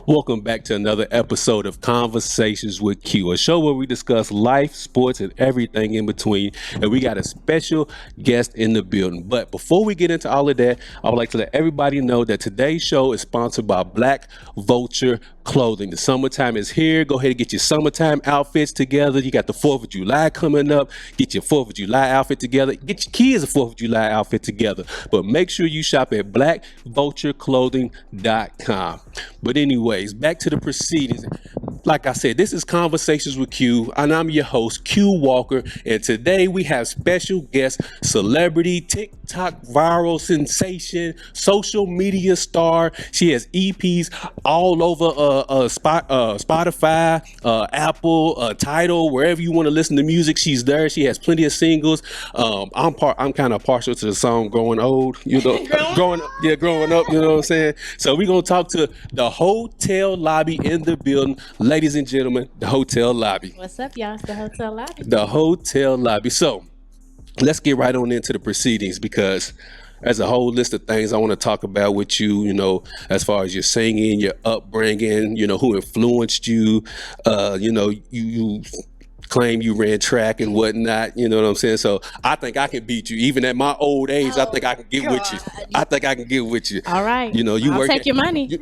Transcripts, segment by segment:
Welcome back to another episode of Conversations with Q, a show where we discuss life, sports, and everything in between. And we got a special guest in the building. But before we get into all of that, I would like to let everybody know that today's show is sponsored by Black Vulture Clothing. The summertime is here. Go ahead and get your summertime outfits together. You got the 4th of July coming up. Get your 4th of July outfit together. Get your kids a 4th of July outfit together. But make sure you shop at blackvultureclothing.com. But anyways, back to the proceedings. Like I said, this is Conversations with Q, and I'm your host, Q Walker. And today we have special guest, celebrity, TikTok viral sensation, social media star. She has EPs all over Spotify, Apple, Tidal, wherever you want to listen to music. She's there. She has plenty of singles. I'm kind of partial to the song "Growing Old." You know, growing up. You know what I'm saying? So we're gonna talk to the Hotel Lobby in the building. Ladies and gentlemen, the Hotel Lobby. What's up, y'all? It's the Hotel Lobby. The Hotel Lobby. So let's get right on into the proceedings, because there's a whole list of things I want to talk about with you, you know, as far as your singing, your upbringing, you know, who influenced you, you claim you ran track and whatnot, you know what I'm saying? So I think I can beat you. Even at my old age, I think I can get with you. I think I can get with you. All right. You know, I'll take your money.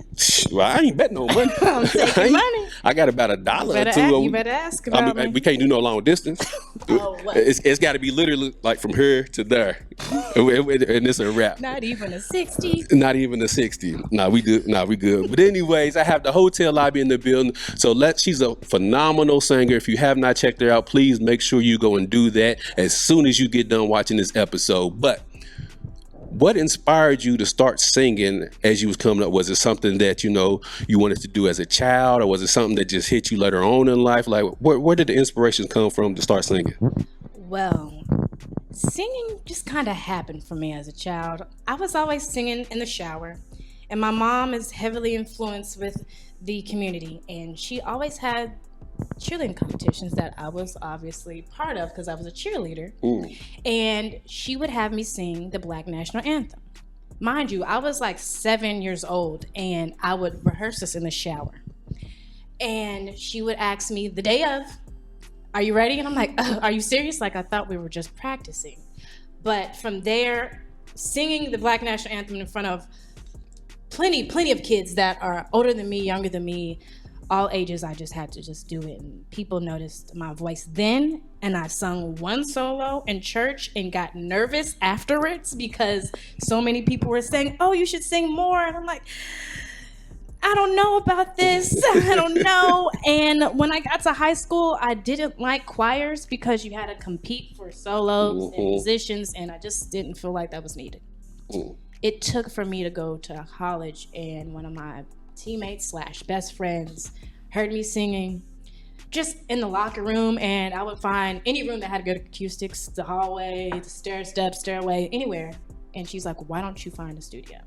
Well, I ain't bet no money. I'll take your money. I got about $1 or $2. You better ask about me. We can't do no long distance. It's got to be literally like from here to there. And it's a wrap. Not even a 60. Not even a 60. Nah, we good. But anyways, I have the Hotel Lobby in the building. So she's a phenomenal singer. If you have not checked her out, please make sure you go and do that as soon as you get done watching this episode. But what inspired you to start singing as you was coming up? Was it something that, you know, you wanted to do as a child, or was it something that just hit you later on in life? Like, where did the inspiration come from to start singing? Well, singing just kind of happened for me as a child. I was always singing in the shower, and my mom is heavily influenced with the community, and she always had cheerleading competitions that I was obviously part of because I was a cheerleader. And she would have me sing the Black National Anthem. Mind you, I was like 7 years old, and I would rehearse this in the shower. And she would ask me the day of, "Are you ready?" And I'm like, "Are you serious?" Like, I thought we were just practicing. But from there, singing the Black National Anthem in front of plenty of kids that are older than me, younger than me, all ages, I just had to just do it. And people noticed my voice then, and I sung one solo in church and got nervous afterwards because so many people were saying, "Oh, you should sing more." And I'm like, I don't know about this. I don't know. And when I got to high school, I didn't like choirs because you had to compete for solos and musicians, and I just didn't feel like that was needed. It took for me to go to college, and one of my teammates / best friends heard me singing just in the locker room, and I would find any room that had good acoustics, the hallway, the steps, stairway, anywhere. And she's like, "Why don't you find a studio?"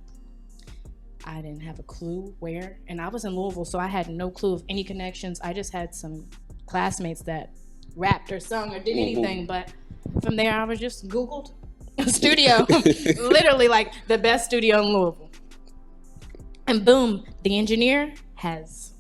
I didn't have a clue where, and I was in Louisville, so I had no clue of any connections. I just had some classmates that rapped or sung or did anything, but from there I was just Googled a studio, literally like the best studio in Louisville. And boom, the engineer has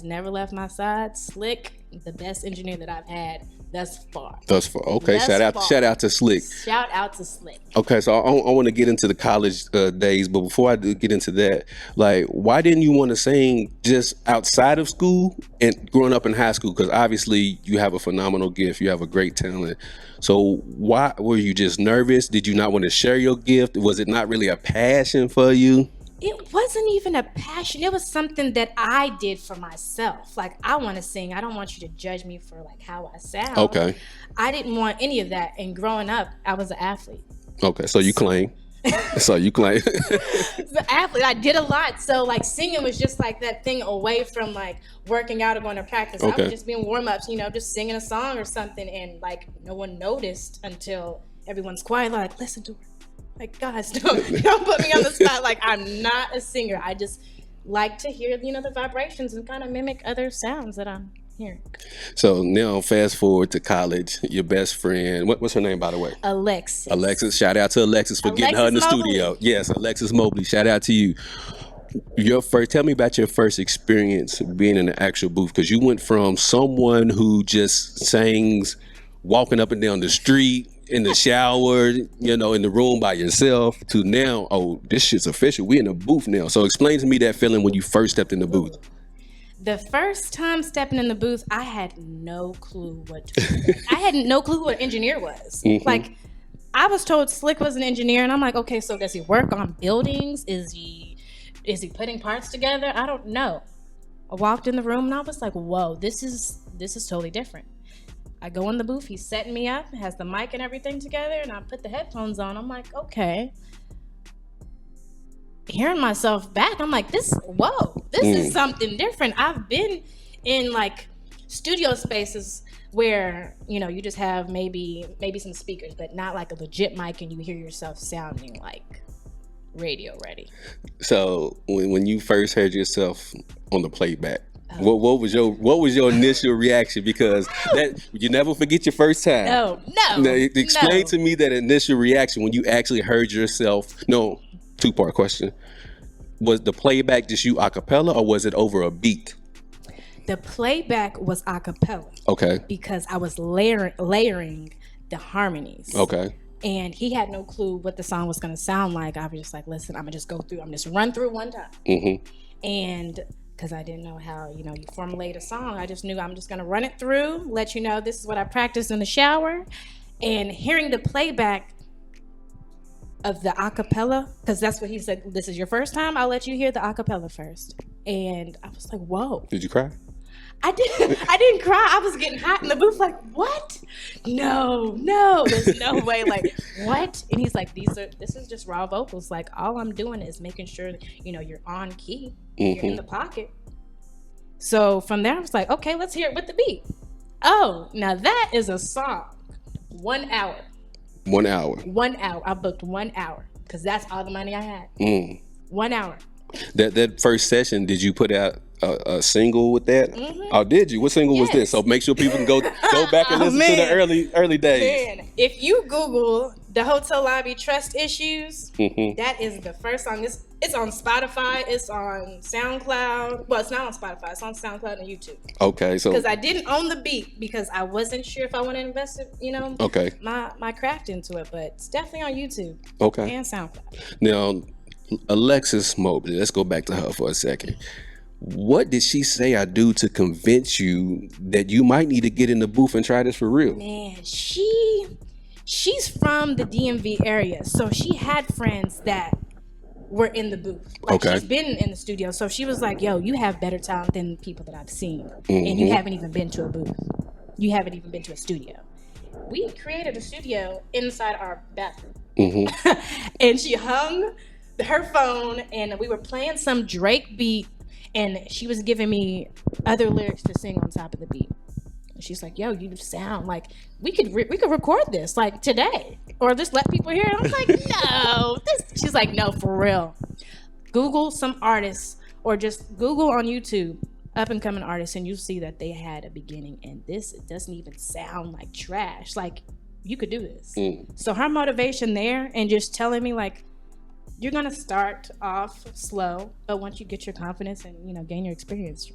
never left my side. Slick, the best engineer that I've had thus far. Okay, shout out to Slick. Shout out to Slick. Okay, so I want to get into the college days, but before I do get into that, like, why didn't you want to sing just outside of school and growing up in high school? Because obviously you have a phenomenal gift, you have a great talent. So why were you just nervous? Did you not want to share your gift? Was it not really a passion for you? It wasn't even a passion. It was something that I did for myself. Like, I want to sing. I don't want you to judge me for like how I sound. Okay. I didn't want any of that. And growing up, I was an athlete. Okay, so you claim. The athlete, I did a lot. So like singing was just like that thing away from like working out or going to practice. Okay. I was just being warm-ups, you know, just singing a song or something. And like no one noticed until everyone's quiet. Like, listen to her. Like, guys, don't put me on the spot. Like, I'm not a singer. I just like to hear, you know, the vibrations and kind of mimic other sounds that I'm hearing. So now fast forward to college. Your best friend, what's her name, by the way? Alexis. Shout out to Alexis for getting her in the Mobley. studio. Yes, Alexis Mobley. Shout out to you. Tell me about your first experience being in the actual booth, because you went from someone who just sings walking up and down the street, in the shower, in the room by yourself, to now, oh, this shit's official. We in the booth now. So explain to me that feeling when you first stepped in the booth. The first time stepping in the booth, I had no clue I had no clue who an engineer was. Mm-hmm. Like, I was told Slick was an engineer, and I'm like, okay, so does he work on buildings? Is he putting parts together? I don't know. I walked in the room and I was like, whoa, this is totally different. I go in the booth, he's setting me up, has the mic and everything together, and I put the headphones on. I'm like, okay. Hearing myself back, I'm like, this is something different. I've been in like studio spaces where, you just have maybe some speakers, but not like a legit mic, and you hear yourself sounding like radio ready. So when you first heard yourself on the playback, what was your initial reaction? Because that you never forget your first time. No. Now, explain to me that initial reaction when you actually heard yourself. No, two-part question. Was the playback just you a cappella, or was it over a beat? The playback was a cappella. Okay. Because I was layering the harmonies. Okay. And he had no clue what the song was going to sound like. I was just like, listen, I'm just run through one time. Mm-hmm. And because I didn't know how, you formulate a song, I just knew I'm just going to run it through, let you know this is what I practiced in the shower. And hearing the playback of the acapella, because that's what he said, this is your first time, I'll let you hear the acapella first. And I was like, whoa. Did you cry? I didn't cry. I was getting hot in the booth, like, what? No, there's no way. Like, what? And he's like, this is just raw vocals. Like, all I'm doing is making sure that, you're on key, you're in the pocket. So from there, I was like, okay, let's hear it with the beat. Oh, now that is a song. 1 hour. 1 hour. 1 hour. I booked 1 hour because that's all the money I had. 1 hour. That first session, did you put out a single with that? Mm-hmm. Oh, did you? What single was this? So make sure people can go back and listen to the early days. Man, if you Google the Hotel Labi Trust Issues, that is the first song. It's on Spotify. It's on SoundCloud. Well, it's not on Spotify. It's on SoundCloud and YouTube. Okay, so because I didn't own the beat because I wasn't sure if I want to invest it, okay, my craft into it. But it's definitely on YouTube. Okay, and SoundCloud. Now, Alexis Mobley. Let's go back to her for a second. What did she say I do to convince you that you might need to get in the booth and try this for real? Man, she's from the DMV area, so she had friends that were in the booth. Like, okay. She's been in the studio, so she was like, yo, you have better talent than people that I've seen. And you haven't even been to a booth. You haven't even been to a studio. We created a studio inside our bathroom. And she hung her phone, and we were playing some Drake beat, and she was giving me other lyrics to sing on top of the beat. She's like, yo, you sound like we could record this like today, or just let people hear it. I was like, no. She's like, no, for real. Google some artists, or just Google on YouTube up and coming artists, and you'll see that they had a beginning. And it doesn't even sound like trash. Like, you could do this. So her motivation there, and just telling me like, you're gonna start off slow, but once you get your confidence and gain your experience,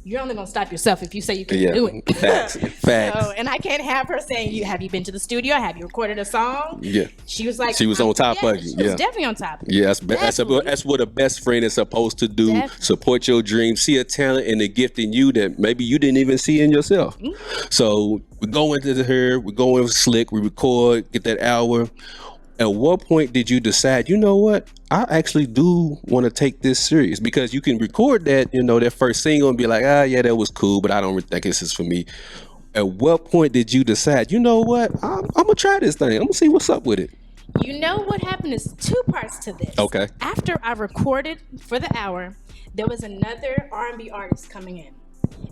you're only gonna stop yourself if you say you can do it. Facts. So, and I can't have her saying, have you been to the studio? Have you recorded a song? Yeah. She was like, she was on top of you. She was definitely on top of you. Yeah, that's what a best friend is supposed to do. Definitely. Support your dreams, see a talent and a gift in you that maybe you didn't even see in yourself. So we go into we go in Slick, we record, get that hour. At what point did you decide, you know what, I actually do want to take this serious? Because you can record that, that first single and be like, yeah, that was cool, but I don't really think this is for me. At what point did you decide, you know what, I'm going to try this thing. I'm going to see what's up with it. You know what happened is two parts to this. Okay. After I recorded for the hour, there was another R&B artist coming in.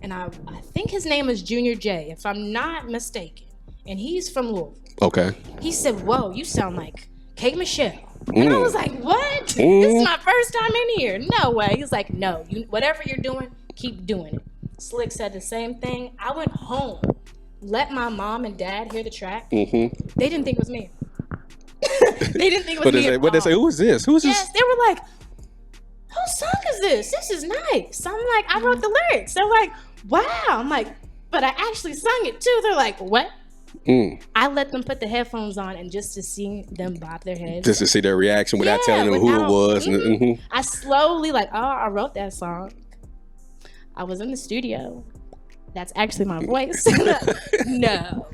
And I think his name is Junior J, if I'm not mistaken. And he's from Louisville. Okay. He said, whoa, you sound like Kate Michelle. And I was like, what? This is my first time in here. No way. He's like, no, whatever you're doing, keep doing it. Slick said the same thing. I went home, let my mom and dad hear the track. They didn't think it was me. They didn't think it was me. What they say? Who is this? Who's this? Yes, they were like, whose song is this? This is nice. I'm like, I wrote the lyrics. They're like, wow. I'm like, but I actually sung it too. They're like, what? I let them put the headphones on and just to see them bob their heads. Just to see their reaction without telling them who it was. I slowly I wrote that song. I was in the studio. That's actually my voice. No.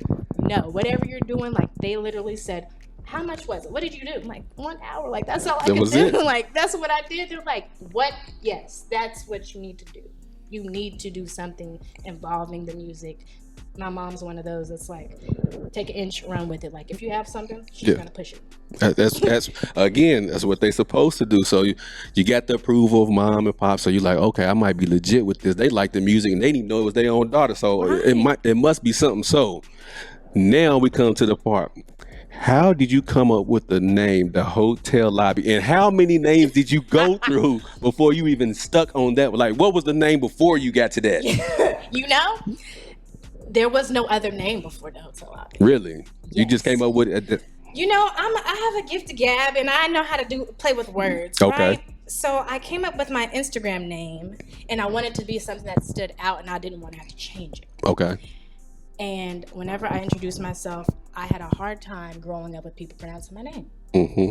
Whatever you're doing, like they literally said, how much was it? What did you do? I'm like, 1 hour. Like that's all I could do. Like that's what I did. They're like, what? Yes, that's what you need to do. You need to do something involving the music. My mom's one of those that's like, take an inch, run with it. Like if you have something, she's gonna push it. That's again, that's what they supposed to do. So you got the approval of mom and pop. So you're like, okay, I might be legit with this. They like the music and they didn't know it was their own daughter. So it must be something. So now we come to the part. How did you come up with the name, the Hotel Labi? And how many names did you go through before you even stuck on that? Like, what was the name before you got to that? You know, there was no other name before the Hotel Labi. Really? Yes. You just came up with it? You know, I have a gift of gab, and I know how to play with words. Okay. Right? So I came up with my Instagram name, and I wanted to be something that stood out, and I didn't want to have to change it. Okay. And whenever I introduced myself, I had a hard time growing up with people pronouncing my name.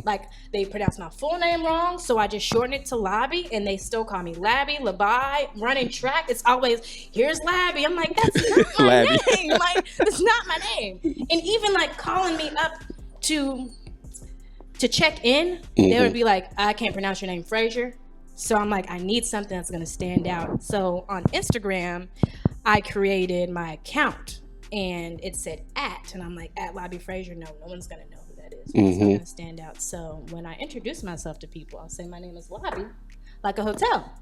Like they pronounce my full name wrong, so I just shorten it to Labi, and they still call me Labi, Labi. Running track, it's always, here's Labi. I'm like, that's not my name. Like, it's not my name. And even like calling me up to check in, they would be like, I can't pronounce your name, Frazier. So I'm like, I need something that's gonna stand out. So on Instagram, I created my account. And it said and I'm like, at Labi Frazier. No one's gonna know who that is. It's not gonna stand out. So when I introduce myself to people, I'll say my name is Labi, like a hotel.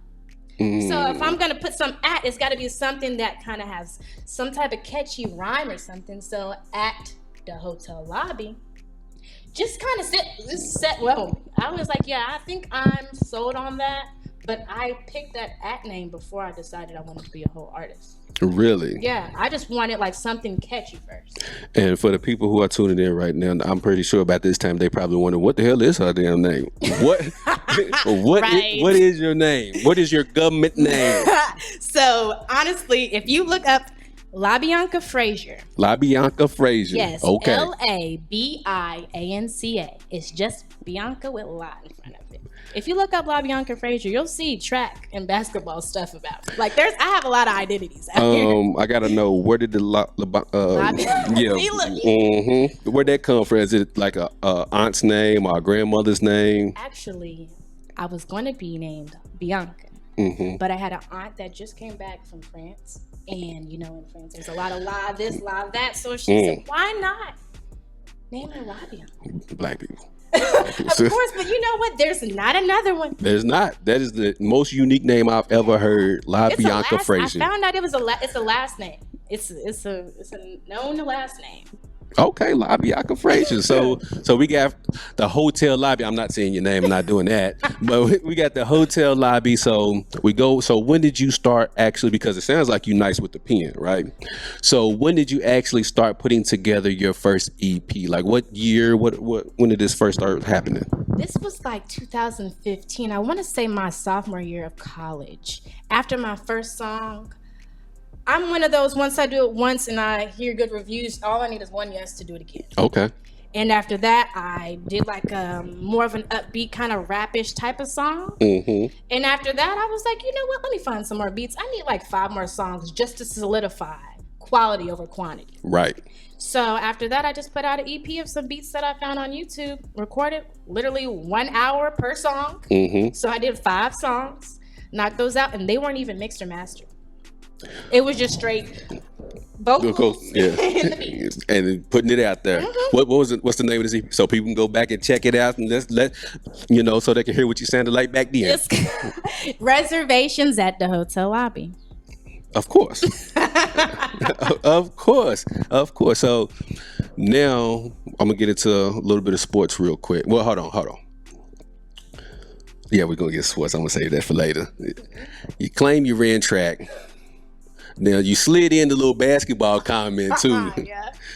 So if I'm gonna put some it's got to be something that kind of has some type of catchy rhyme or something. So at the Hotel Labi, just kind of set well. I was like, yeah, I think I'm sold on that. But I picked that name before I decided I wanted to be a whole artist. Really? Yeah, I just wanted like something catchy first. And for the people who are tuning in right now, I'm pretty sure about this time they probably wonder, what the hell is her damn name? What is your name? What is your government name? So honestly, if you look up LaBianca Frazier. LaBianca Frazier. Yes. Okay. LaBianca. It's just Bianca with La in front of it. If you look up LaBianca Frazier, you'll see track and basketball stuff about it. Like I have a lot of identities out here. I gotta know, where did the where'd that come from? Is it like a aunt's name or a grandmother's name? Actually, I was going to be named Bianca, but I had an aunt that just came back from France. And you know, in France, there's a lot of la this, la that. So she said, why not name her LaBianca? Black people. Of course, but you know what? There's not another one. There's not. That is the most unique name I've ever heard. LaBianca Frazier. I found out it's a last name. It's a known last name. Okay, LaBianca Frazier. So we got the Hotel Labi. I'm not saying your name. I'm not doing that. But we got the Hotel Labi. So we go. So when did you start actually? Because it sounds like you nice with the pen, right? So when did you actually start putting together your first EP? Like what year? When did this first start happening? This was like 2015. I want to say my sophomore year of college. After my first song. I'm one of those, once I do it once and I hear good reviews, all I need is one yes to do it again. Okay. And after that, I did like more of an upbeat kind of rapish type of song. And after that, I was like, you know what? Let me find some more beats. I need like 5 more songs just to solidify quality over quantity. Right. So after that, I just put out an EP of some beats that I found on YouTube, recorded literally 1 hour per song. So I did 5 songs, knocked those out, and they weren't even mixed or mastered. It was just straight vocals, and putting it out there. What was it? What's the name of this EP? So people can go back and check it out, and let so they can hear what you sounded like back then. Reservations at the Hotel Labi. Of course, of course. So now I'm gonna get into a little bit of sports real quick. Well, hold on. Yeah, we're gonna get sports. I'm gonna save that for later. You claim you ran track. Now you slid in the little basketball comment too.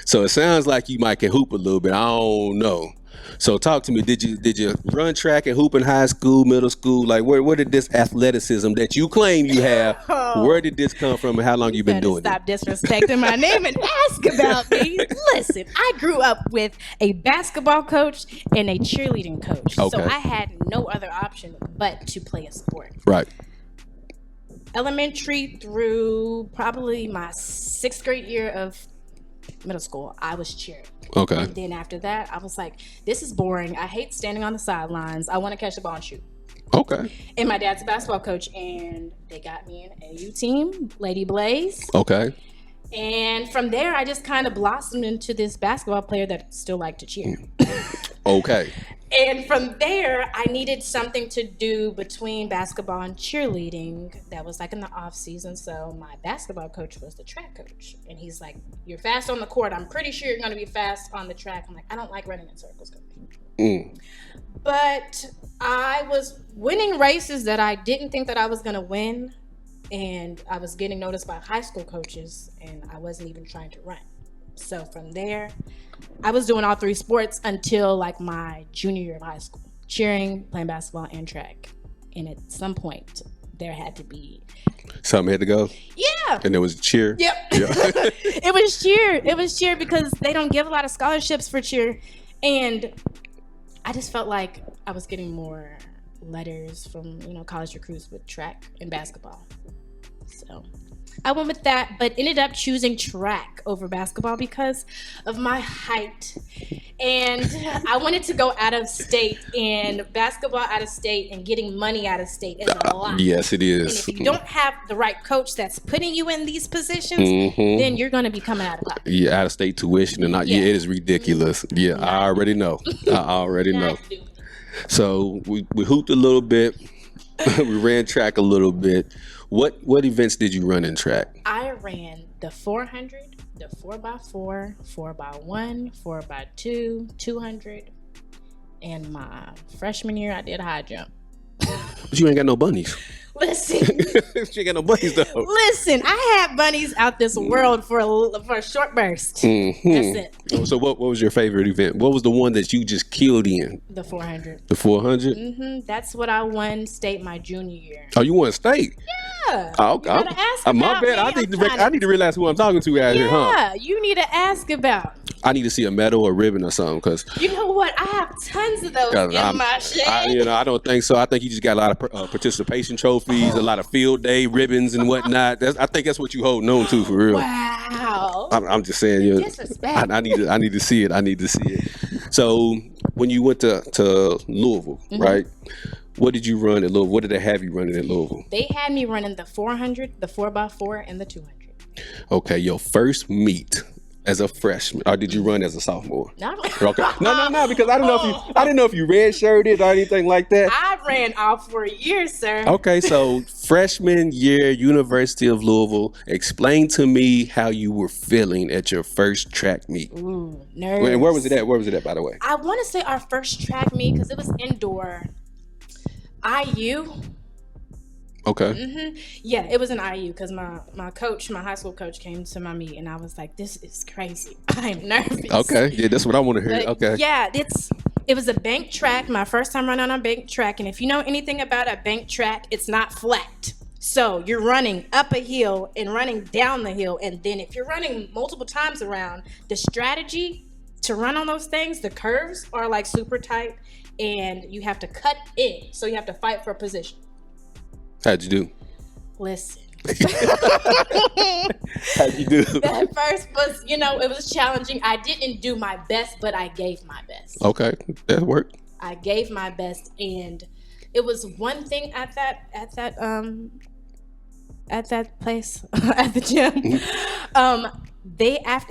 So it sounds like you might can hoop a little bit. I don't know. So talk to me. Did you run track and hoop in high school, middle school? Like where did this athleticism that you claim you have? Where Oh, did this come from, and how long you you been better doing it? stop disrespecting my name and ask about me. Listen, I grew up with a basketball coach and a cheerleading coach. So Okay. I had no other option but to play a sport. Right. Elementary through probably my 6th grade year of middle school, I was cheering. Okay. And then after that, I was like, this is boring. I hate standing on the sidelines. I want to catch the ball and shoot. Okay. And my dad's a basketball coach, and they got me an AU team, Lady Blaze. Okay. And from there, I just kind of blossomed into this basketball player that still liked to cheer. Okay. And from there, I needed something to do between basketball and cheerleading that was like in the off season. So my basketball coach was the track coach. And he's like, you're fast on the court. I'm pretty sure you're going to be fast on the track. I'm like, I don't like running in circles, coach. But I was winning races that I didn't think that I was going to win. And I was getting noticed by high school coaches, and I wasn't even trying to run. So from there, I was doing all 3 sports until like my junior year of high school. Cheering, playing basketball, and track. And at some point, there had to be... Something had to go? Yeah! And there was cheer? Yep. Yeah. It was cheer. It was cheer because they don't give a lot of scholarships for cheer. And I just felt like I was getting more letters from, college recruits with track and basketball. So I went with that, but ended up choosing track over basketball because of my height. And I wanted to go out of state, and basketball out of state and getting money out of state is a lot. Yes, it is. And if you don't have the right coach that's putting you in these positions, then you're going to be coming out of pocket. Yeah, out of state tuition and it is ridiculous. Yeah, I already know. I already know. So we hooped a little bit. We ran track a little bit. What events did you run in track? I ran the 400, the 4x4, 4x1, 4x2, 200, and my freshman year I did high jump. But you ain't got no bunnies. Listen, You ain't got no bunnies though. listen. I had bunnies out this world for a short burst. That's it. So what was your favorite event? What was the one that you just killed in? The 400. The 400? That's what I won state my junior year. Oh, you won state? Yeah. Oh, You gotta ask my about bad. me. I need to realize who I'm talking to out here, huh? Yeah, you need to ask about. I need to see a medal or ribbon or something, because You know what? I have tons of those in my shed. I don't think so. I think you just got a lot of participation trophies, a lot of field day ribbons and whatnot. I think that's what you holding on to for real. Wow. I'm just saying, you know, Disrespect. I need to see it. I need to see it. So when you went to Louisville, right? What did you run at Louisville? What did they have you running at Louisville? They had me running the 400, the 4x4, and the 200. Okay, your first meet as a freshman, or did you run as a sophomore? No. Okay. No, because I didn't know if you redshirted or anything like that. I ran all 4 years, sir. Okay, so freshman year, University of Louisville. Explain to me how you were feeling at your first track meet. Ooh, nerves. And where was it at? Where was it at, by the way? I want to say our first track meet, because it was indoor. IU. Okay. Yeah, it was an IU because my high school coach came to my meet, and I was like, this is crazy. I'm nervous. Okay. Yeah, that's what I want to hear. But Okay. yeah, it was a bank track, my first time running on a bank track. And if you know anything about a bank track, it's not flat. So you're running up a hill and running down the hill. And then if you're running multiple times around, the strategy to run on those things, the curves are like super tight, and you have to cut in. So you have to fight for position. How'd you do? Listen. How'd you do? That first was, it was challenging. I didn't do my best, but I gave my best. Okay, that worked. I gave my best, and it was one thing at that place at the gym.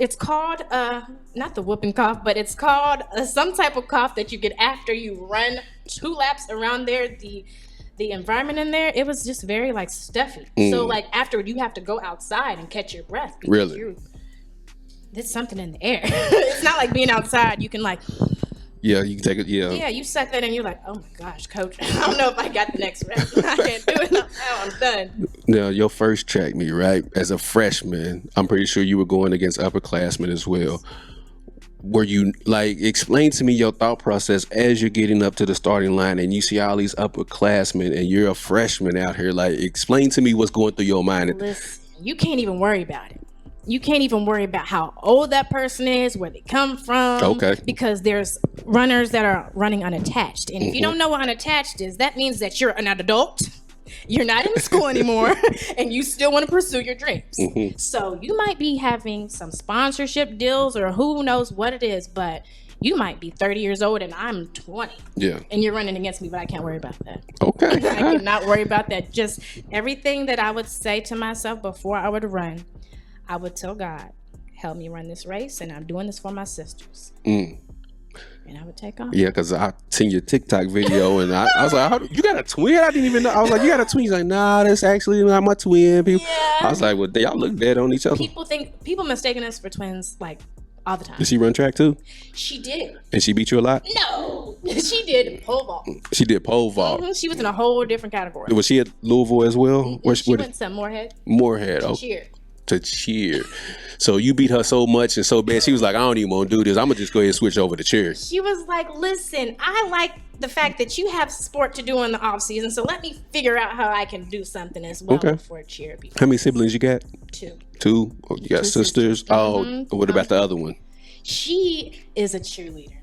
It's called not the whooping cough, but it's called some type of cough that you get after you run 2 laps around there. The environment in there, it was just very like stuffy. So like afterward, you have to go outside and catch your breath. Really? There's something in the air. It's not like being outside. You can like. Yeah, you can take it. Yeah. Yeah, you suck that in. You're like, oh my gosh, coach. I don't know if I got the next rep. I can't do it. Now I'm done. Now, your first track meet, right? As a freshman, I'm pretty sure you were going against upperclassmen as well. were you like, explain to me your thought process as you're getting up to the starting line and you see all these upperclassmen and you're a freshman out here. Like, explain to me what's going through your mind. Listen, you can't even worry about it. You can't even worry about how old that person is, where they come from. Okay. Because there's runners that are running unattached. And if you don't know what unattached is, that means that you're an adult. You're not in school anymore, and you still want to pursue your dreams. So you might be having some sponsorship deals or who knows what it is, but you might be 30 years old and I'm 20. Yeah. And you're running against me, but I can't worry about that. Okay. I cannot worry about that. Just everything that I would say to myself before I would run, I would tell God, help me run this race, and I'm doing this for my sisters. And I would take off. Yeah, because I seen your TikTok video and I was like, you got a twin? I didn't even know. I was like, you got a twin? He's like, nah, that's actually not my twin. People. Yeah. I was like, well, y'all look dead on each other. People mistaken us for twins like all the time. Did she run track too? She did. And she beat you a lot? No, she did pole vault. She did pole vault. She was in a whole different category. Was she at Louisville as well? She went to Moorhead. Moorhead. To cheer. To cheer. So you beat her so much and so bad, she was like, I don't even want to do this. I'm going to just go ahead and switch over to cheer. She was like, listen, I like the fact that you have sport to do in the off season, so let me figure out how I can do something as well for cheer. How many siblings you got? Two? Oh, you got sisters? Oh, what about the other one? She is a cheerleader.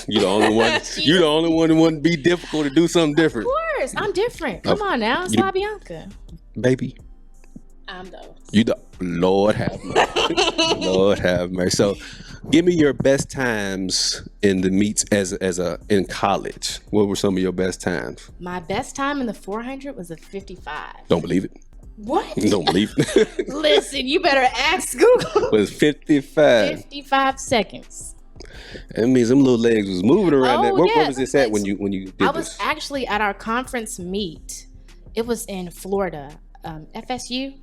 You the only one. You the only one who wouldn't be difficult to do something different. Of course, I'm different. Come on now, it's LaBianca. Baby. I'm though. You the Lord have mercy. Lord have mercy. So, give me your best times in the meets in college. What were some of your best times? My best time in the 400 was a 55. Don't believe it. What? Don't believe it. Listen, you better ask Google. It was 55. 55 seconds. That means them little legs was moving around. Where was this at when you did this? I was actually at our conference meet. It was in Florida. FSU?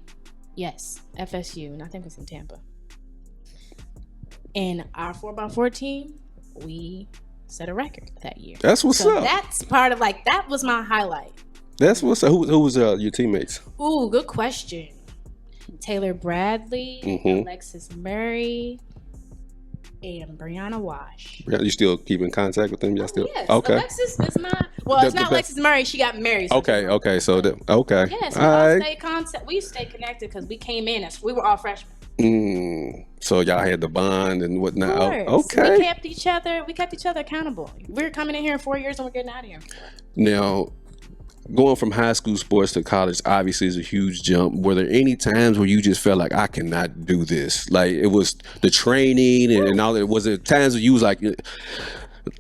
Yes, FSU. And I think it was in Tampa. And our 4x4 team, we set a record that year. That's what's up. That's part of that was my highlight. That's what's up. Who was your teammates? Ooh, good question. Taylor Bradley, Alexis Murray, and Brianna Wash. You still keep in contact with them? Y'all still? Yes. Okay. Alexis is it's not Alexis Murray. She got married. So okay. So okay. Yes. We stay connected because we came in as we were all freshmen. So y'all had the bond and whatnot. Oh, okay. We kept each other accountable. We're coming in here in 4 years and we're getting out of here. Now, going from high school sports to college obviously is a huge jump. Were there any times where you just felt like I cannot do this? Like it was the training and all that. Was it times where you was like,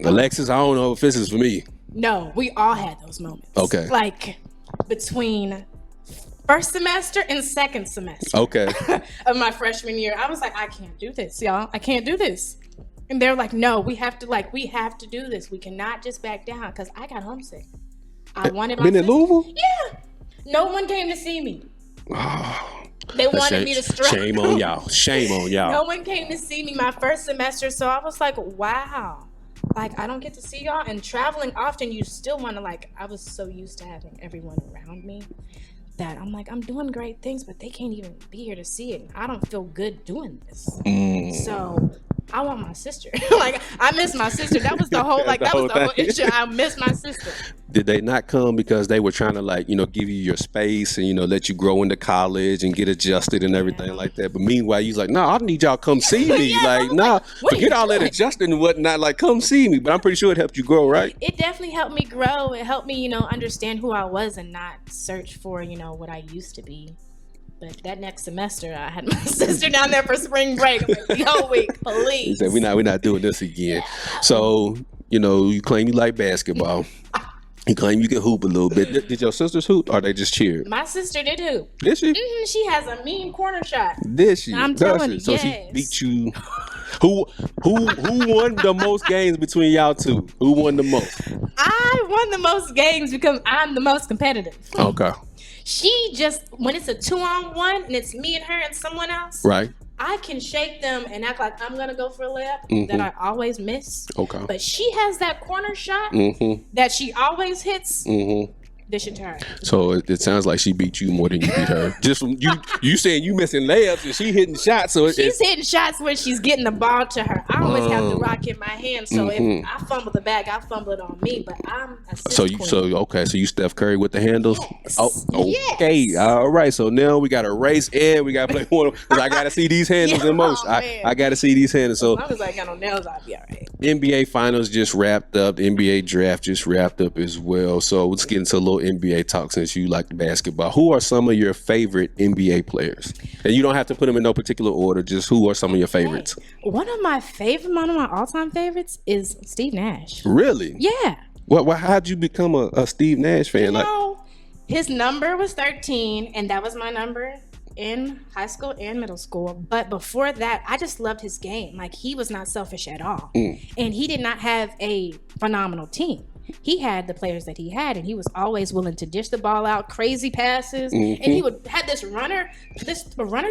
Alexis, I don't know if this is for me? No, we all had those moments. Okay. Like between first semester and second semester. Okay. Of my freshman year, I was like, I can't do this, y'all. I can't do this. And they're like, no, we have to do this. We cannot just back down because I got homesick. I wanted my Been in Louisville? Yeah. No one came to see me. Oh, they wanted me to struggle. Shame on y'all. Shame on y'all. No one came to see me my first semester, so I was like, wow. Like, I don't get to see y'all. And traveling often, you still want to, I was so used to having everyone around me that I'm like, I'm doing great things, but they can't even be here to see it. And I don't feel good doing this. So I want my sister. I miss my sister. That was the whole issue. I miss my sister. Did they not come because they were trying to give you your space and let you grow into college and get adjusted and everything like that? But meanwhile, you're like, I need y'all come see me. Forget all that adjusting and whatnot. Come see me. But I'm pretty sure it helped you grow, right? It definitely helped me grow. It helped me, understand who I was and not search for, what I used to be. But that next semester, I had my sister down there for spring break. I'm like, yo, wait, please. He said, we're not doing this again. So, you claim you like basketball. You claim you can hoop a little bit. Did your sisters hoop or they just cheered? My sister did hoop. Did she? She has a mean corner shot. Did she? I'm telling you, so yes. She beat you. Who won the most games between y'all two? Who won the most? I won the most games because I'm the most competitive. Okay. She just, when it's a 2-on-1 and it's me and her and someone else, right? I can shake them and act like I'm gonna go for a layup that I always miss. Okay. But she has that corner shot that she always hits. This your turn. So it sounds like she beat you more than you beat her. Just from you saying you missing layups and she hitting shots. So She's hitting shots when she's getting the ball to her. I always have the rock in my hand, so if I fumble the bag, I fumble it on me. But I'm assist queen. So you Steph Curry with the handles. Yes. Oh, okay, Yes. all right. So now we got to race and we got to play one because I got to see these handles in motion. I got to see these handles. So as long as I got no nails, I'll be all right. NBA Finals just wrapped up. The NBA Draft just wrapped up as well. So let's get into a little NBA talk since you like basketball. Who are some of your favorite NBA players? And you don't have to put them in no particular order. Just who are some of your favorites? One of my all-time favorites is Steve Nash. Really? Yeah. How'd you become a Steve Nash fan? You know, his number was 13, and that was my number in high school and middle school. But before that, I just loved his game. Like, he was not selfish at all. And he did not have a phenomenal team. He had the players that he had, and he was always willing to dish the ball out, crazy passes, and he would have this runner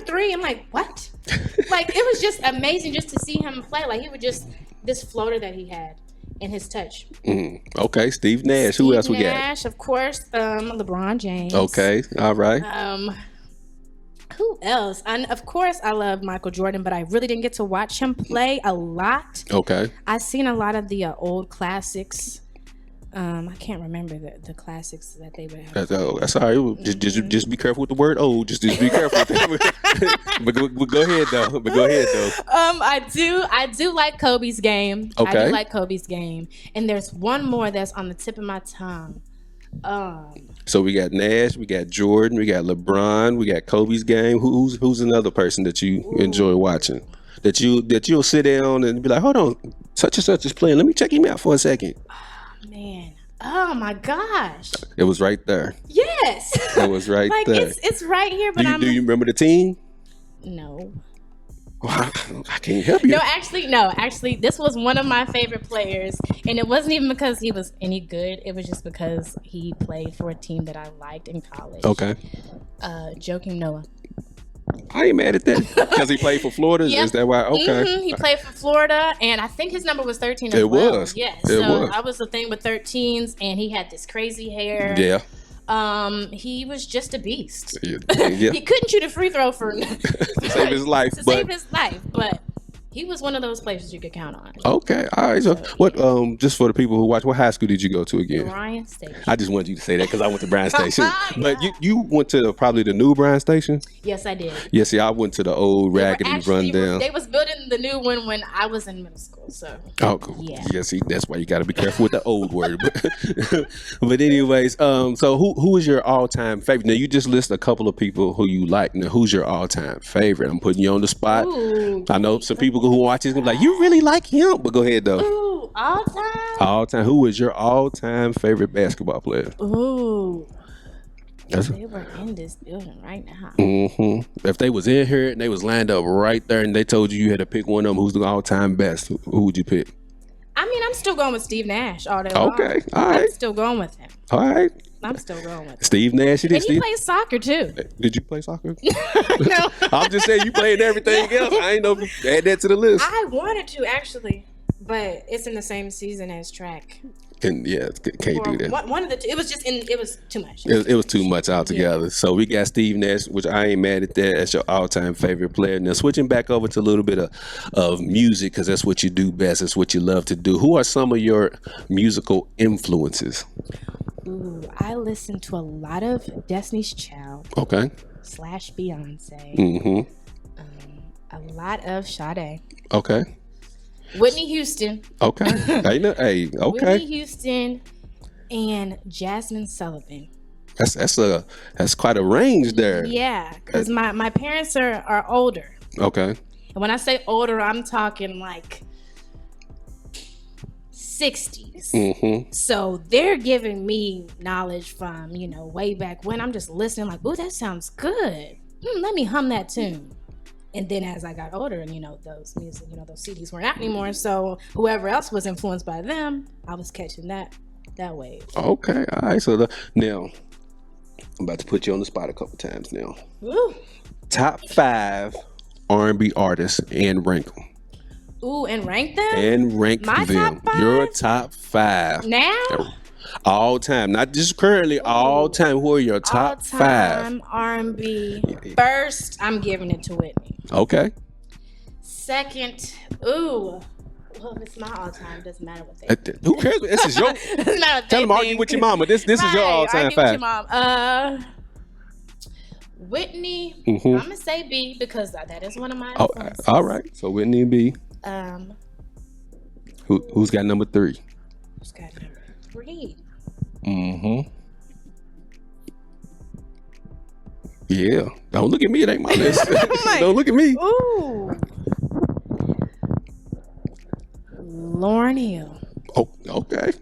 three. I'm like, what? Like, it was just amazing just to see him play. Like, he would just, this floater that he had in his touch. Okay, Steve Nash. Who else we got? Nash, of course, LeBron James. Okay, all right. Who else? And of course, I love Michael Jordan, but I really didn't get to watch him play a lot. Okay. I've seen a lot of the old classics. I can't remember the classics that they would have. That's all right. Just be careful with the word old. Just be careful with that. but go ahead though. I do like Kobe's game. Okay. I do like Kobe's game. And there's one more that's on the tip of my tongue. So we got Nash, we got Jordan, we got LeBron, we got Kobe's game. Who's another person that you enjoy watching? That you'll sit down and be like, hold on, such and such is playing. Let me check him out for a second. Man. Oh my gosh. It was right there. Yes. It was right like there. It's right here, but do you remember the team? No. Well, I can't help you. No, actually, this was one of my favorite players, and it wasn't even because he was any good. It was just because he played for a team that I liked in college. Okay. Joakim Noah. I ain't mad at that because he played for Florida. Yep. Is that why? Okay. He played for Florida, and I think his number was 13 as it well. Was. Yes. It so was. I was the thing with 13s, and he had this crazy hair. Yeah. He was just a beast. Yeah. He couldn't shoot a free throw to save his life. Save his life, but he was one of those places you could count on. Okay, all right. So what? Just for the people who watch, what high school did you go to again? Bryan Station. I just wanted you to say that because I went to Bryan Station. But you went to probably the new Bryan Station. Yes, I did. Yeah, see, I went to the old raggedy rundown. They was building the new one when I was in middle school. So. Oh, cool. Yeah. See, that's why you got to be careful with the old word. But anyways, so who is your all-time favorite? Now you just list a couple of people who you like. Now who's your all-time favorite? I'm putting you on the spot. Ooh. I know some people who watch this gonna be like, you really like him, but go ahead though. Ooh, all time. All time. Who is your all-time favorite basketball player? Ooh. They were in this building right now. If they was in here and they was lined up right there and they told you had to pick one of them, who's the all-time best? Who would you pick? I mean, I'm still going with Steve Nash all day long. Okay, all right. I'm still going with him. All right. I'm still going with him. Steve Nash. And he plays soccer too. Did you play soccer? No. I'm just saying you played everything else. I ain't know if you add that to the list. I wanted to actually, but it's in the same season as track. Can't do that. One of the two. It was too much. It was too much altogether. Yeah. So we got Steve Nash, which I ain't mad at that. That's your all-time favorite player. Now switching back over to a little bit of music, because that's what you do best. That's what you love to do. Who are some of your musical influences? Ooh, I listen to a lot of Destiny's Child. Okay. / Beyonce. A lot of Sade. Okay. Whitney Houston. Okay. Okay. Whitney Houston and Jasmine Sullivan. That's quite a range there. Yeah, because my parents are older. Okay. And when I say older, I'm talking like 60s. So they're giving me knowledge from, way back when. I'm just listening like, oh, that sounds good. Let me hum that tune. And then as I got older and, those music, those CDs weren't out anymore. So whoever else was influenced by them, I was catching that wave. Okay. All right. So now I'm about to put you on the spot a couple times now. Woo. Top 5 R&B artists and rank them. Ooh, and rank them? And rank My them. top 5? Your top 5. Now? All time, not just currently. All time. Who are your top five? All-time R&B. First, I'm giving it to Whitney. Okay. Second, well, if it's my all-time, doesn't matter what they think. Who cares? This is your. Doesn't matter what Tell they them argue think. with your mama. This is your all-time argue with your five. mom. Whitney, I'm gonna say B because that is one of my influences. All right. So Whitney and B. Who's got number 3? Who's got number 3? Yeah. Don't look at me. It ain't my list. Don't look at me. Ooh. Lauryn Hill. Oh, okay.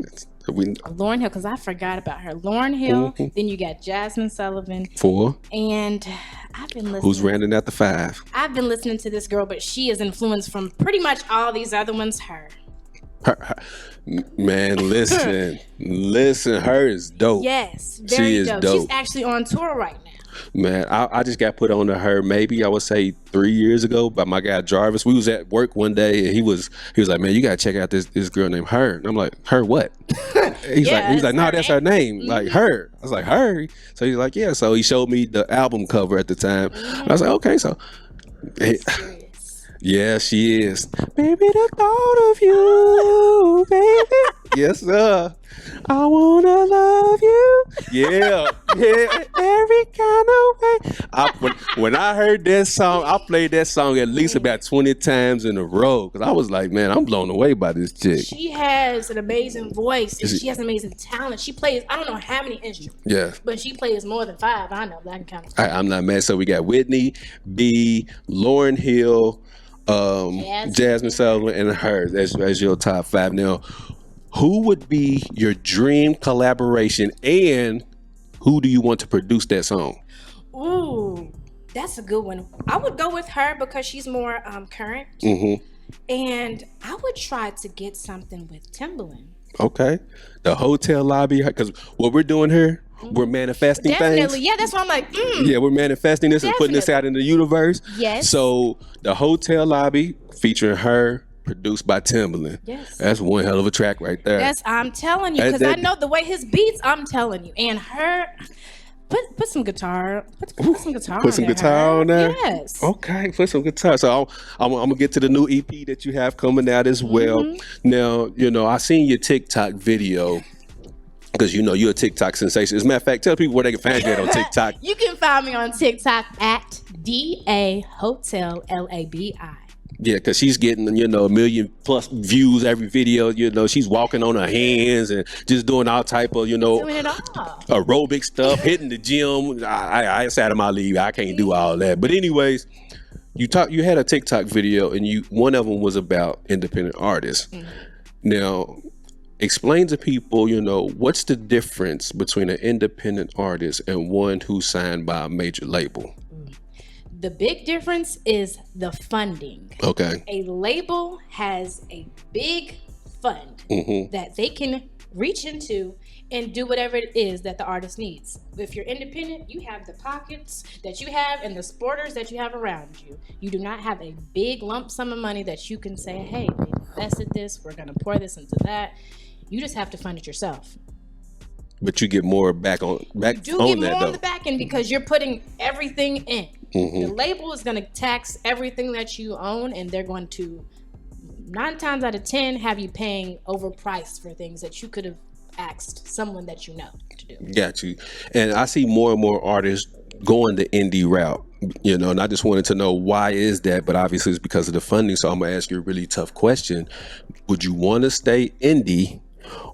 Lauryn Hill, because I forgot about her. Lauryn Hill. Then you got Jasmine Sullivan. 4. And I've been listening. Who's rounding out the 5? I've been listening to this girl, but she is influenced from pretty much all these other ones. Her. Man, listen. Her is dope. Yes, she very is dope. dope. She's actually on tour right now. Man, I just got put on to her maybe I would say 3 years ago by my guy Jarvis. We was at work one day and he was like, man, you gotta check out this girl named Her. And I'm like, Her what? He's like, no, that's her name. Like Her. I was like, Her. So he's like, yeah. So he showed me the album cover at the time. I was like, okay, so yeah, she is. Baby, the thought of you, baby. Yes, sir. I wanna love you. Yeah, every kind of way. When I heard that song, I played that song at least about 20 times in a row because I was like, man, I'm blown away by this chick. She has an amazing voice and she has amazing talent. She plays, I don't know how many instruments. Yeah. But she plays more than 5. I know that kind of. I'm not mad. So we got Whitney, B, Lauryn Hill, Jasmine Sullivan, and Her as your top 5. Now, who would be your dream collaboration and who do you want to produce that song? Ooh, that's a good one. I would go with Her because she's more current. And I would try to get something with Timbaland. Okay. The hotel lobby, because what we're doing here, we're manifesting Definitely. things. Yeah, that's why I'm like, Yeah, we're manifesting this and putting this out in the universe. Yes. So the hotel lobby featuring Her, produced by Timbaland. Yes. That's one hell of a track right there. Yes, I'm telling you, because I know the way his beats, I'm telling you. And Her, put some guitar. Put some guitar Put some guitar on there? Yes. Okay, put some guitar. So I'm gonna get to the new EP that you have coming out as well. Now, I seen your TikTok video. Because you're a TikTok sensation. As a matter of fact, tell people where they can find you at on TikTok. You can find me on TikTok at DAHotelLabi. Yeah, because she's getting, 1 million plus views every video. She's walking on her hands and just doing all type of, Doing it all. aerobic stuff, hitting the gym. It's out of my league. I can't do all that. But anyways, you had a TikTok video and one of them was about independent artists. Now, explain to people, what's the difference between an independent artist and one who's signed by a major label? The big difference is the funding. Okay. A label has a big fund that they can reach into and do whatever it is that the artist needs. If you're independent, you have the pockets that you have and the supporters that you have around you. You do not have a big lump sum of money that you can say, hey, we invested this, we're going to pour this into that. You just have to fund it yourself. But you get more back on that. You do get more on the back end because you're putting everything in. The label is going to tax everything that you own, and they're going to 9 times out of 10 have you paying overpriced for things that you could have asked someone that you know to do. Got you. And I see more and more artists going the indie route. And I just wanted to know why is that, but obviously it's because of the funding. So I'm gonna ask you a really tough question. Would you want to stay indie?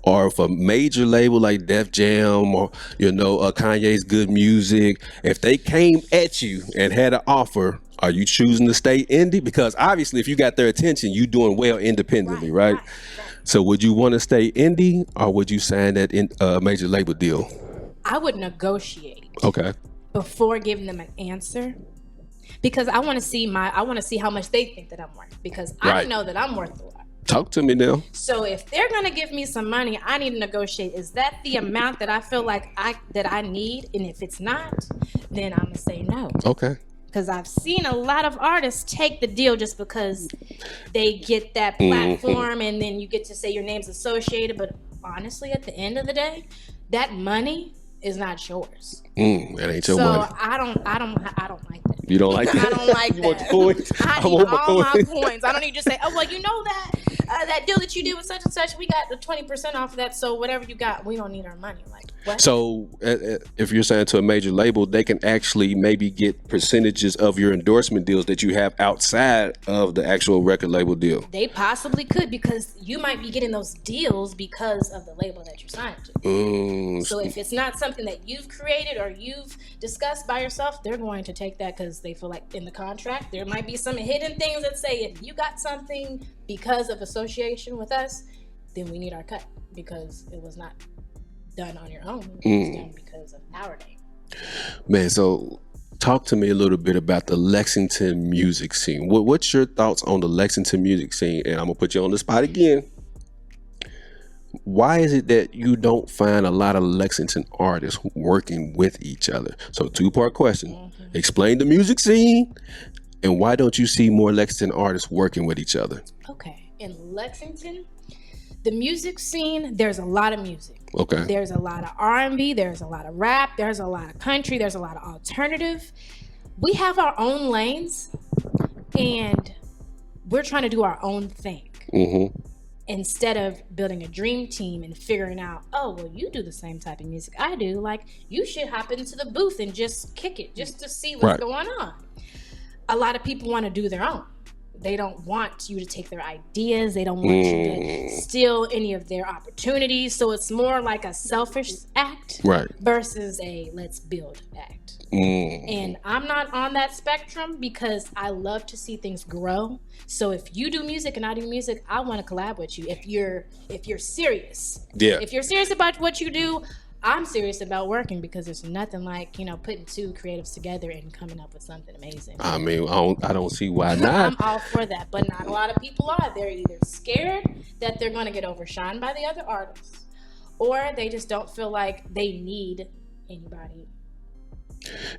Or if a major label like Def Jam or, Kanye's Good Music, if they came at you and had an offer, are you choosing to stay indie? Because obviously if you got their attention, you doing well independently, right? So would you want to stay indie or would you sign that major label deal? I would negotiate. Okay. Before giving them an answer. Because I want to see how much they think that I'm worth. Because I know that I'm worth a lot. Talk to me now. So if they're gonna give me some money, I need to negotiate. Is that the amount that I feel like I need? And if it's not, then I'm gonna say no. Okay. Because I've seen a lot of artists take the deal just because they get that platform, and then you get to say your name's associated. But honestly, at the end of the day, that money is not yours. That ain't your So money. I don't like that. You don't like that? I don't like You that. want the coins? I need want my all my coins. points. I don't need to say, oh, well, you know that deal that you did with such and such, we got the 20% off of that. So whatever you got, we don't need our money. Like, what? So if you're saying to a major label, they can actually maybe get percentages of your endorsement deals that you have outside of the actual record label deal. They possibly could, because you might be getting those deals because of the label that you're signed to. So if it's not something that you've created or you've discussed by yourself, they're going to take that because they feel like in the contract there might be some hidden things that say if you got something because of association with us, then we need our cut because it was not done on your own. It was done because of our name. Man, so talk to me a little bit about the Lexington music scene. What's your thoughts on the Lexington music scene? And I'm gonna put you on the spot again. Why is it that you don't find a lot of Lexington artists working with each other? So, two-part question. Explain the music scene, and why don't you see more Lexington artists working with each other? Okay, in Lexington, the music scene, there's a lot of music. Okay. There's a lot of R&B, there's a lot of rap, there's a lot of country, there's a lot of alternative. We have our own lanes, and we're trying to do our own thing. Instead of building a dream team and figuring out, oh, well, you do the same type of music I do. Like, you should hop into the booth and just kick it just to see what's going on. A lot of people want to do their own. They don't want you to take their ideas. They don't want you to steal any of their opportunities. So it's more like a selfish act versus a let's build act. And I'm not on that spectrum because I love to see things grow. So if you do music and I do music, I want to collab with you. If you're serious, if you're serious about what you do, I'm serious about working, because there's nothing like, putting two creatives together and coming up with something amazing. I mean, I don't see why not. I'm all for that, but not a lot of people are. They're either scared that they're going to get overshined by the other artists, or they just don't feel like they need anybody.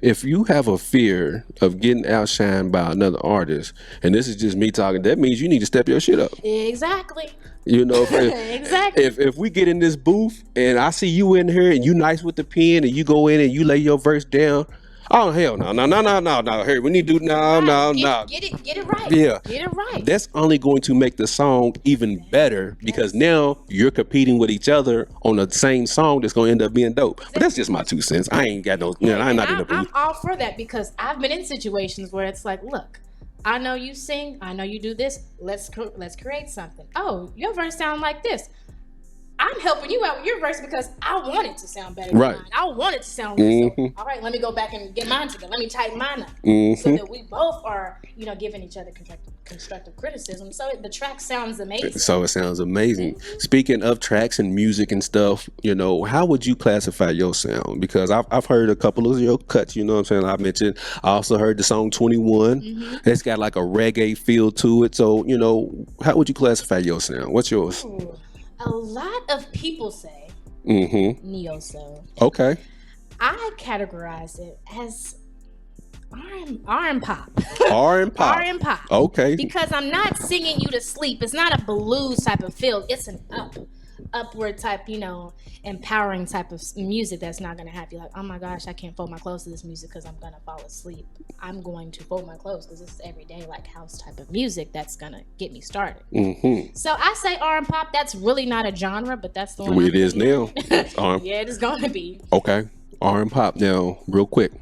If you have a fear of getting outshined by another artist, and this is just me talking, that means you need to step your shit up. Exactly. Exactly. If we get in this booth and I see you in here and you nice with the pen and you go in and you lay your verse down, oh hell no. Here we need to do no. Get it right. Yeah. Get it right. That's only going to make the song even better, because now you're competing with each other on the same song that's going to end up being dope. But that's just my 2 cents. I ain't got no, I'm not in the booth. I'm all for that, because I've been in situations where it's like, look, I know you sing, I know you do this. Let's create something. Oh, your verse sound like this. I'm helping you out with your verse because I want it to sound better than mine. I want it to sound good. So, all right, let me go back and get mine together. Let me tighten mine up so that we both are, giving each other constructive criticism. So the track sounds amazing. So it sounds amazing. Speaking of tracks and music and stuff, how would you classify your sound? Because I've heard a couple of your cuts, you know what I'm saying? I also heard the song 21. It's got like a reggae feel to it. So, how would you classify your sound? What's yours? Ooh. A lot of people say neo soul. Okay. I categorize it as R&B pop. R&B pop. R&B pop. Okay. Because I'm not singing you to sleep. It's not a blues type of feel. It's an upward type, empowering type of music that's not going to have you like, oh my gosh, I can't fold my clothes to this music because I'm going to fall asleep. I'm going to fold my clothes because this is everyday like house type of music that's going to get me started. So I say R&B pop. That's really not a genre, but that's the one. It is now. Yeah, it is going to be. Okay. R&B pop. Now, real quick,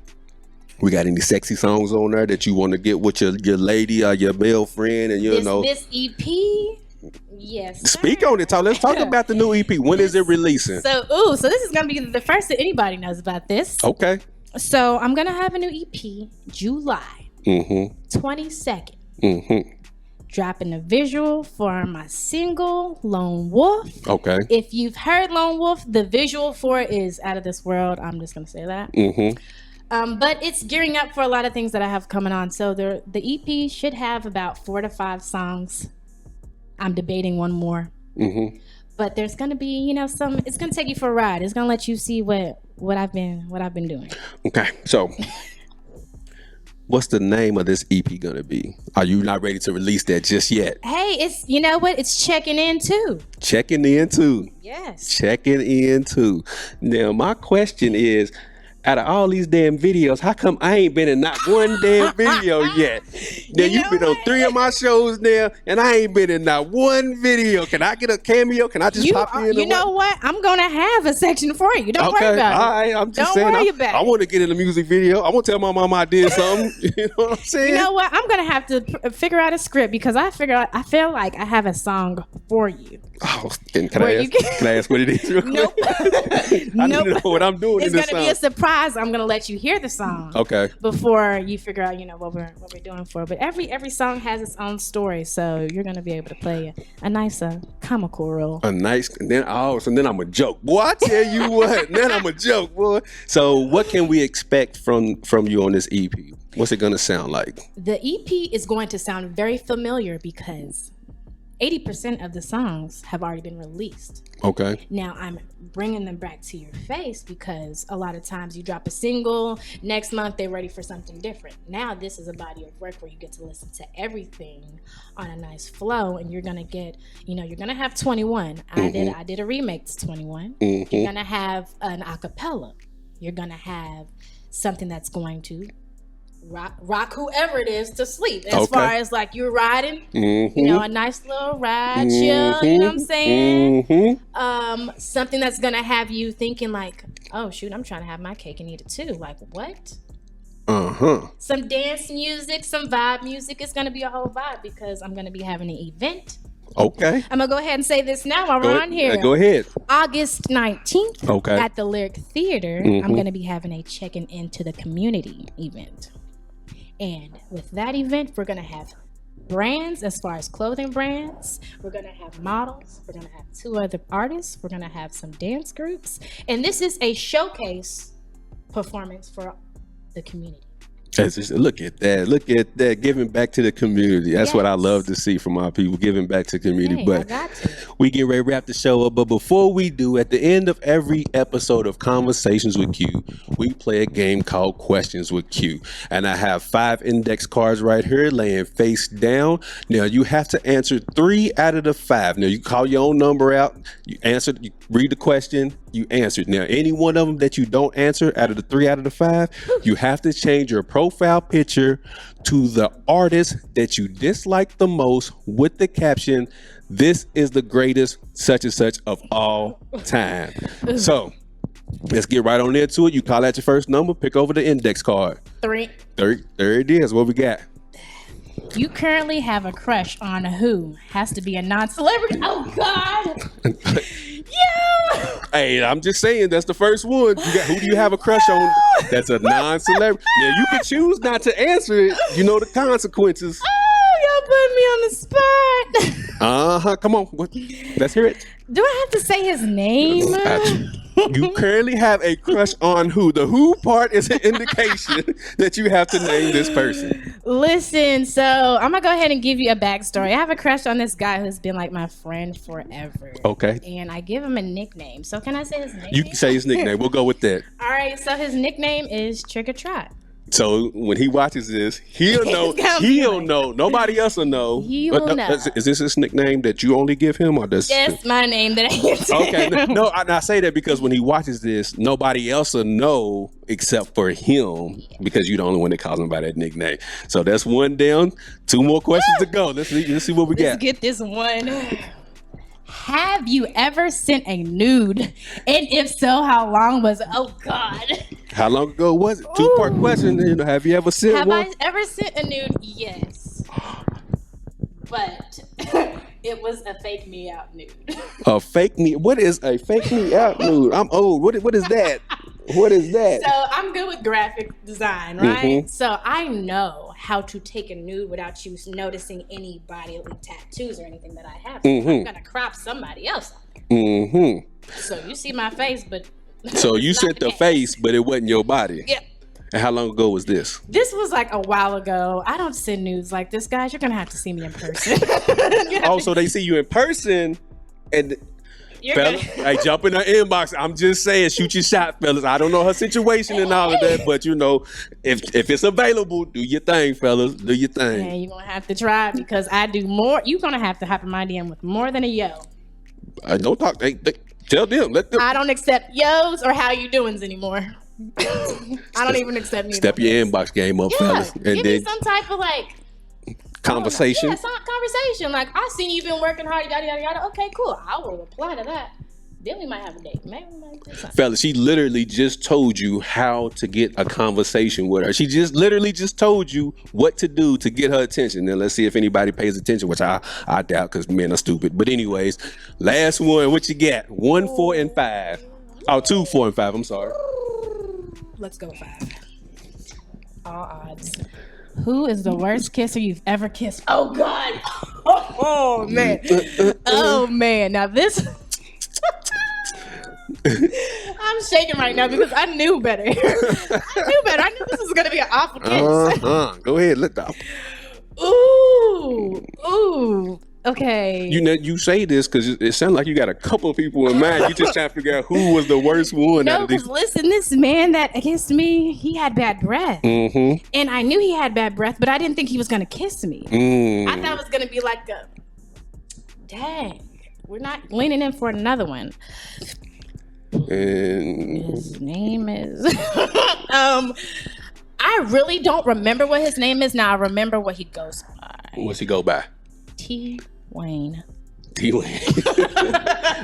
we got any sexy songs on there that you want to get with your lady or your male friend, and this EP? Yes. Speak on it. Let's talk about the new EP. When is it releasing? So this is gonna be the first that anybody knows about this. Okay. So I'm gonna have a new EP July 22nd. Dropping a visual for my single Lone Wolf. Okay. If you've heard Lone Wolf, the visual for it is out of this world. I'm just gonna say that. But it's gearing up for a lot of things that I have coming on. So the EP should have about 4 to 5 songs. I'm debating one more. But there's gonna be, some. It's gonna take you for a ride. It's gonna let you see what I've been doing. Okay, so What's the name of this EP gonna be? Are you not ready to release that just yet? Hey, you know what? It's checking in too. Checking in too. Yes. Checking in too. Now, my question is, out of all these damn videos, how come I ain't been in not one damn video yet? Now, you've been on 3 of my shows now, and I ain't been in not one video. Can I get a cameo? Can I just pop in? You know what? I'm going to have a section for you. Don't worry about it. All right, I'm just Don't saying. worry about I it. want to get in a music video. I want to tell my mom I did something. You know what I'm saying? You know what? I'm going to have to figure out a script because I feel like I have a song for you. Oh, can I ask what it is real quick? Nope. I need to know what I'm doing It's in this going to be a surprise. I'm going to let you hear the song. Okay. Before you figure out, what we're doing for. But every song has its own story, so you're going to be able to play a nice comical role. So then I'm a joke. Boy, I tell you what, then I'm a joke, boy. So what can we expect from you on this EP? What's it going to sound like? The EP is going to sound very familiar because 80% of the songs have already been released. Okay. Now I'm bringing them back to your face because a lot of times you drop a single, next month they're ready for something different. Now this is a body of work where you get to listen to everything on a nice flow, and you're gonna get, you're gonna have 21. I did a remake to 21. Mm-hmm. You're gonna have an acapella. You're gonna have something that's going to rock whoever it is to sleep. As far as like you're riding, a nice little ride, chill, you know what I'm saying? Something that's gonna have you thinking like, oh shoot, I'm trying to have my cake and eat it too. Like what? Some dance music, some vibe music. It's gonna be a whole vibe because I'm gonna be having an event. Okay. I'm gonna go ahead and say this now while we're on here. Go ahead. August 19th Okay. at the Lyric Theater, I'm gonna be having a checking into the community event. And with that event, we're going to have brands as far as clothing brands. We're going to have models. We're going to have 2 other artists. We're going to have some dance groups. And this is a showcase performance for the community. Look at that, giving back to the community. That's what I love to see from our people, giving back to the community. But we get ready to wrap the show up. But before we do, at the end of every episode of Conversations with Q, we play a game called Questions with Q. And I have 5 index cards right here laying face down. Now, you have to answer 3 out of the 5. Now, you call your own number out, you answer, you read the question, you answer. Now, any one of them that you don't answer out of the 3 out of the 5, you have to change your profile picture to the artist that you dislike the most with the caption, "This is the greatest such and such of all time." So let's get right on into it. You call out your first number, pick over the index card. 3. There it is. What we got? You currently have a crush on who? Has to be a non-celebrity. Oh God. Yo! Hey, I'm just saying that's the first one. Who do you have a crush on? That's a non-celebrity. Now you can choose not to answer it. You know the consequences. Oh, y'all put me on the spot. Come on. Let's hear it. Do I have to say his name? You currently have a crush on who? The who part is an indication that you have to name this person. Listen, so I'm gonna go ahead and give you a backstory. I have a crush on this guy who's been like my friend forever. Okay. And I give him a nickname. So can I say his name? You can say his nickname. We'll go with that. All right. So his nickname is Trick or Trot. So when he watches this, he'll know. He'll know. Nobody else will know. He will know. Is this his nickname that you only give him, or does? That's my name that I give to Okay. him. No, I say that because when he watches this, nobody else will know except for him, because you're the only one that calls him by that nickname. So that's one down. 2 more questions to go. Let's see what we got. Let's get this one. Have you ever sent a nude? And if so, how long was it? Oh, God. How long ago was it? 2-part question. Have you ever sent one? Have I ever sent a nude? Yes. But it was a fake me out nude. A fake me? What is a fake me out nude? I'm old. What is that? What is that? So I'm good with graphic design, right? So I know how to take a nude without you noticing any bodily tattoos or anything that I have. So I'm gonna crop somebody else out there. So you see my face, but so you sent the face, but it wasn't your body. Yeah. And how long ago was this? This was like a while ago. I don't send nudes like this, guys. You're gonna have to see me in person. Oh, so they see you in person, and fellas, hey, jump in her inbox. I'm just saying, shoot your shot, fellas. I don't know her situation and all of that, but you know, if it's available, do your thing, fellas. Do your thing. Yeah, you're gonna have to try because I do more. You're gonna have to hop in my DM with more than a yo. Don't talk. Tell them. Let them. I don't accept yos or how you doings anymore. I don't even accept. Step your inbox game up, fellas, and give then me some type of like conversation. Yeah, some conversation. Like, I seen you been working hard, yada yada yada. Okay, cool. I will reply to that. Then we might have a date. Maybe we might do something. Fellas, she literally just told you how to get a conversation with her. She just literally just told you what to do to get her attention. Now let's see if anybody pays attention, which I doubt because men are stupid. But anyways, last one. What you got? 1, 4, and 5. Oh, 2, 4, and 5. I'm sorry. Let's go 5. All odds. Who is the worst kisser you've ever kissed? Oh God. Oh man. Oh man. Now this. I'm shaking right now because I knew better. I knew this was gonna be an awful kiss. Go ahead, let the. Ooh. Okay. You say this because it sounds like you got a couple of people in mind. You just trying to figure out who was the worst one. No, because listen, this man that kissed me, he had bad breath, and I knew he had bad breath, but I didn't think he was gonna kiss me. I thought it was gonna be like a, dang, we're not leaning in for another one. And his name is I really don't remember what his name is now. I remember what he goes by. What's he go by? T. Wayne. T. Wayne.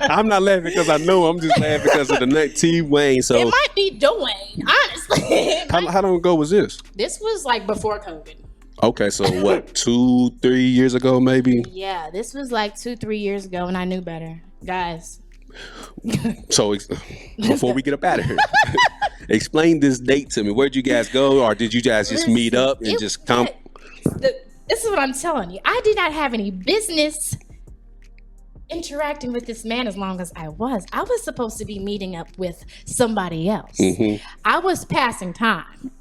I'm not laughing because I know. I'm just laughing because of the name T. Wayne. So it might be Dwayne, honestly. How long ago was this? This was like before COVID. Okay, so what, 2, 3 years ago, maybe? Yeah, this was like 2-3 years ago, and I knew better, guys. So before we get up out of here, explain this date to me. Where'd you guys go, or did you guys just meet up and just come? This is what I'm telling you. I did not have any business interacting with this man as long as I was. I was supposed to be meeting up with somebody else. I was passing time.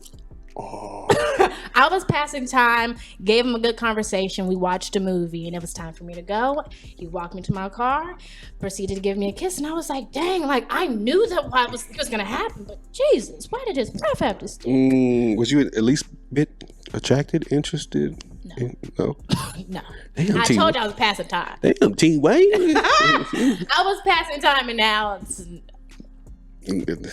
I was passing time, gave him a good conversation. We watched a movie and it was time for me to go. He walked me to my car, proceeded to give me a kiss, and I was like, dang, like I knew that it was gonna happen, but Jesus, why did his breath have to stink? Was you at least a bit attracted, interested? No. No. Damn, I told you I was passing time. Damn, T. Wayne. I was passing time and now it's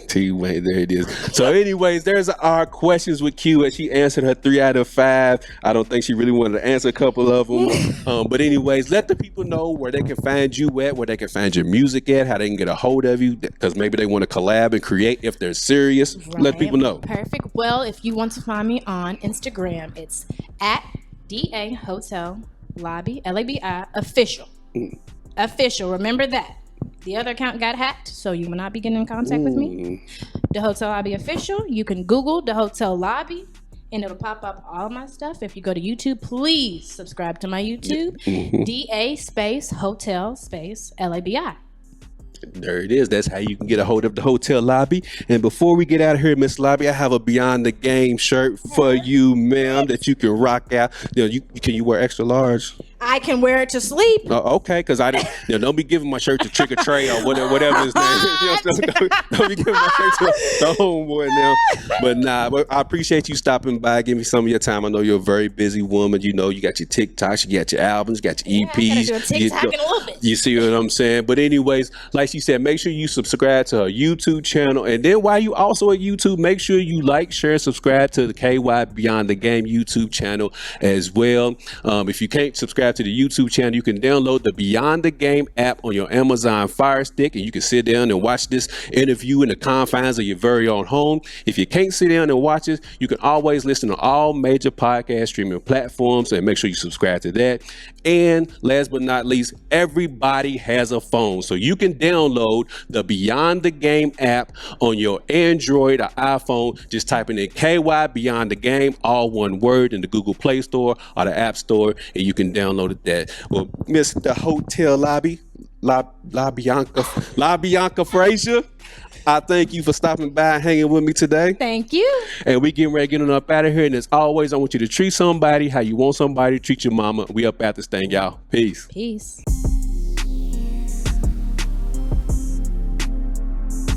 T. Wayne, there it is. So anyways, there's our questions with Q, and she answered her 3 out of 5. I don't think she really wanted to answer a couple of them. But anyways, let the people know where they can find you at, where they can find your music at, how they can get a hold of you, because maybe they want to collab and create if they're serious. Right. Let people know. Perfect. Well, if you want to find me on Instagram, it's at DA Hotel Labi, Labi, official. Official. Remember that. The other account got hacked, so you will not be getting in contact with me. The Hotel Lobby official. You can Google the Hotel Lobby, and it'll pop up all my stuff. If you go to YouTube, please subscribe to my YouTube. DA space Hotel space LABI. There it is. That's how you can get a hold of the Hotel Lobby. And before we get out of here, Miss Lobby, I have a Beyond the Game shirt for you, ma'am, that you can rock out. Can you wear extra large? I can wear it to sleep. Okay, because I didn't. Don't be giving my shirt to Trick or Trey or whatever his name is. Don't be giving my shirt to the homeboy now. But I appreciate you stopping by, giving me some of your time. I know you're a very busy woman. You got your TikToks, you got your albums, you got your EPs. I gotta do a TikTok in a little bit. You see what I'm saying? But anyways, like she said, make sure you subscribe to her YouTube channel. And then while you also at YouTube, make sure you like, share, and subscribe to the KY Beyond the Game YouTube channel as well. If you can't subscribe to the YouTube channel, you can download the Beyond the Game app on your Amazon Fire Stick, and you can sit down and watch this interview in the confines of your very own home. If you can't sit down and watch it, you can always listen to all major podcast streaming platforms, and make sure you subscribe to that. And last but not least, everybody has a phone, so you can download the Beyond the Game app on your Android or iPhone. Just type in KY Beyond the Game, all one word, in the Google Play Store or the App Store, and you can download it there. Well, Mr. Hotel Lobby, La Bianca Frazier, I thank you for stopping by and hanging with me today. Thank you. And we getting ready to get on up out of here. And as always, I want you to treat somebody how you want somebody to treat your mama. We up at this thing, y'all. Peace. Peace.